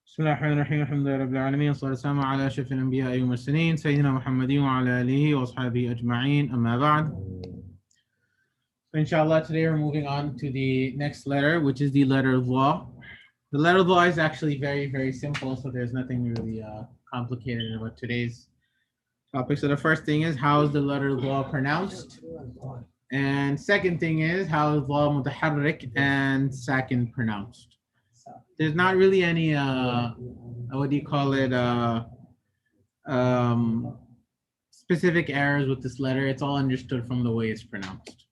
بسم الله الرحمن الرحيم الحمد لله رب العالمين والصلاة والسلام على أشرف الأنبياء والمرسلين سيدنا محمد وعلى آله وأصحابه أجمعين أما بعد. So inshallah, today we're moving on to the next letter, which is the letter Dha. The letter Dha is actually very simple, so there's nothing really complicated about today's topic. So the first thing is, how is the letter Dha pronounced? And second thing is, how is Dha mutaharrik and sakin pronounced? There's not really any what do you call it, specific errors with this letter. It's all understood from the way it's pronounced.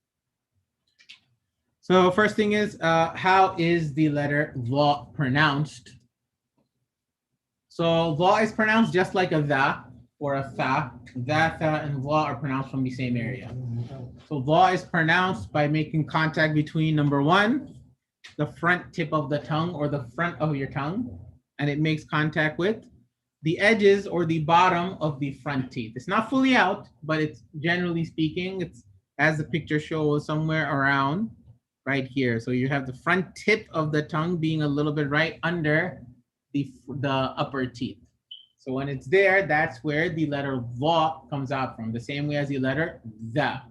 So first thing is, how is the letter Dha pronounced? So Dha is pronounced just like a Dha or a Tha. Tha, and Dha are pronounced from the same area. So Dha is pronounced by making contact between, number one, the front tip of the tongue or the front of your tongue, and it makes contact with the edges or the bottom of the front teeth. It's not fully out, but it's generally speaking, it's, as the picture shows, somewhere around right here. So you have the front tip of the tongue being a little bit right under the upper teeth. So when it's there, that's where the letter Dha comes out from, the same way as the letter Dha.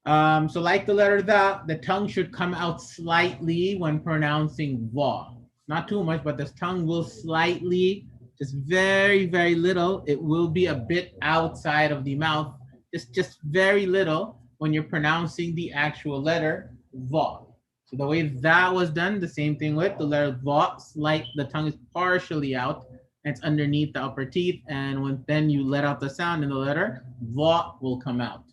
So like the letter Dha, the tongue should come out slightly when pronouncing Dha. Not too much, but the tongue will slightly, just very little, it will be a bit outside of the mouth, just very little when you're pronouncing the actual letter Dha. So the way that was done, the same thing with the letter Dha, the tongue is partially out, and it's underneath the upper teeth, and then you let out the sound and the letter Dha will come out.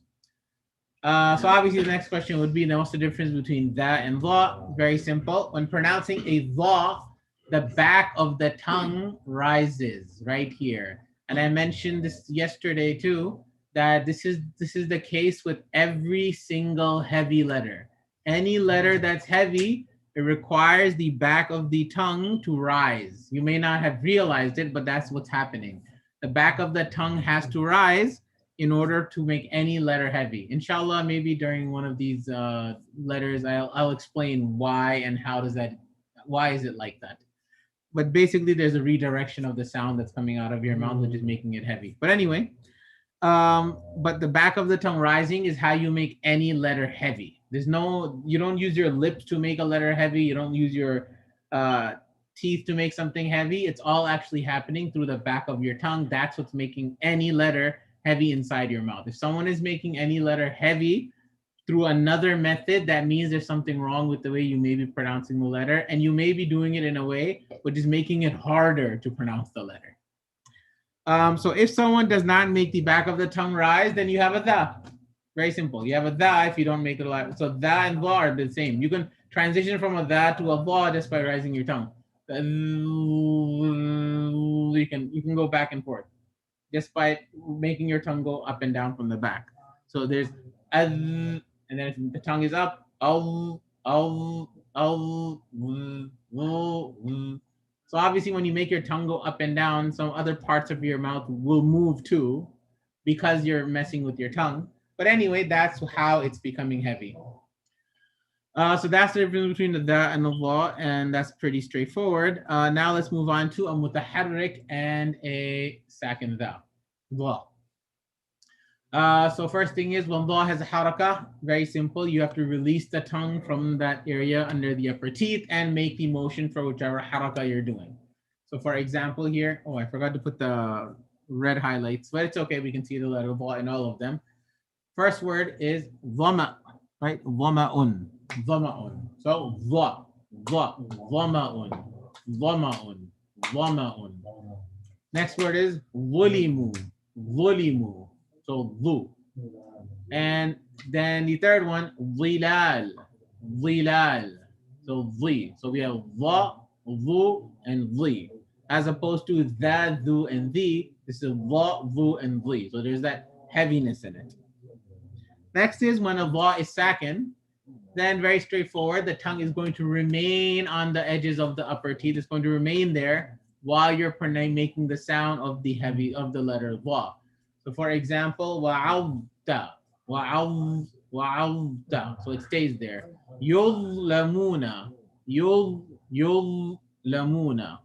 So obviously the next question would be, what's the difference between Dha and Dha? Very simple. When pronouncing a Dha, the back of the tongue rises right here. And I mentioned this yesterday too, that this is the case with every single heavy letter. Any letter that's heavy, it requires the back of the tongue to rise. You may not have realized it, but that's what's happening. The back of the tongue has to rise in order to make any letter heavy. Inshallah, maybe during one of these letters, I'll explain why and why is it like that. But basically, there's a redirection of the sound that's coming out of your mouth, which is making it heavy. But anyway, but the back of the tongue rising is how you make any letter heavy. You don't use your lips to make a letter heavy. You don't use your teeth to make something heavy. It's all actually happening through the back of your tongue. That's what's making any letter heavy inside your mouth. If someone is making any letter heavy through another method, that means there's something wrong with the way you may be pronouncing the letter, and you may be doing it in a way which is making it harder to pronounce the letter. So if someone does not make the back of the tongue rise, then you have a Dha. Very simple. You have a Dha if you don't make it alive. So Dha and Dha are the same. You can transition from a Dha to a Dha just by rising your tongue. You can go back and forth just by making your tongue go up and down from the back. So there's and then the tongue is up. So obviously when you make your tongue go up and down, some other parts of your mouth will move too because you're messing with your tongue. But anyway, that's how it's becoming heavy. So that's the difference between the Dha and the Dha, and that's pretty straightforward. Now let's move on to a mutaharrik and a sakin Dha. So first thing is, when Dha has a harakah, very simple. You have to release the tongue from that area under the upper teeth and make the motion for whichever harakah you're doing. So for example here, I forgot to put the red highlights, but it's okay. We can see the letter Dha in all of them. First word is Dhama, right? Dhama'un. Dhama'un. So Dha, Dhama'un, Dhama'un, Dhama'un. Next word is Dhulimu, Dhulimu. So Dhu. And then the third one, Dhilal, Dhilal. So Dhi. So we have Dha, Dhu, and Dhi. As opposed to Dha, Dhu, and Dhi, this is Dha, Dhu, and Dhi. So there's that heaviness in it. Next is when a Dha is sakin, then very straightforward, the tongue is going to remain on the edges of the upper teeth. It's going to remain there while you're making the sound of the letter Dha. So for example, wa'awda, wa'awda. So it stays there. Yulamuna, lamuna.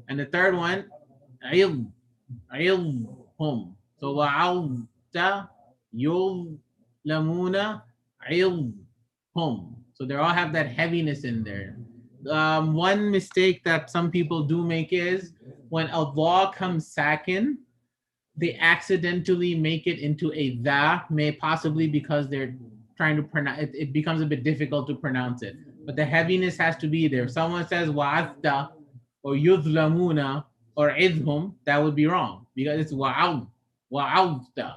And the third one, عظ عظهم. So وعظت يظلمون عظهم. So they all have that heaviness in there. One mistake that some people do make is when a law comes sakin, they accidentally make it into a dha, may possibly because they're trying to pronounce it, it becomes a bit difficult to pronounce it. But the heaviness has to be there. If someone says wa'adta or yudlamuna or idhum, that would be wrong because it's wa'awta.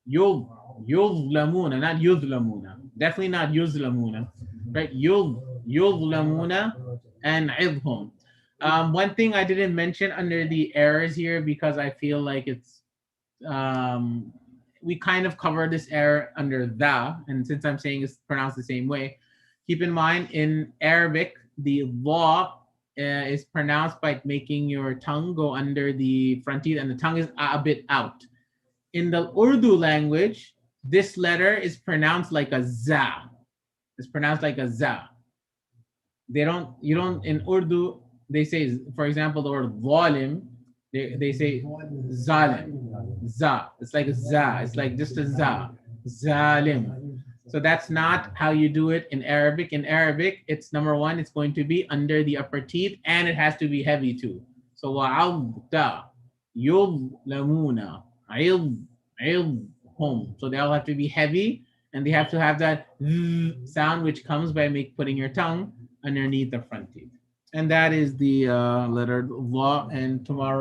Yudlamuna, not yudlamuna. Definitely not yudlamuna. Right? Yudlamuna and idhum. One thing I didn't mention under the errors here because I feel like it's we kind of cover this error under the, and since I'm saying it's pronounced the same way, keep in mind in Arabic, the law is pronounced by making your tongue go under the front teeth and the tongue is a bit out. In the Urdu language, this letter is pronounced like a za. It's pronounced like a za. They don't, you don't, in Urdu, they say, for example, the word zalim, they say zalim, za. It's like a za. It's like just a za, zalim. So that's not how you do it in Arabic. In Arabic, it's number one, it's going to be under the upper teeth and it has to be heavy too. So wa'awda, yudlamuna, home. So they all have to be heavy and they have to have that sound which comes by putting your tongue underneath the front teeth. And that is the letter law. And tomorrow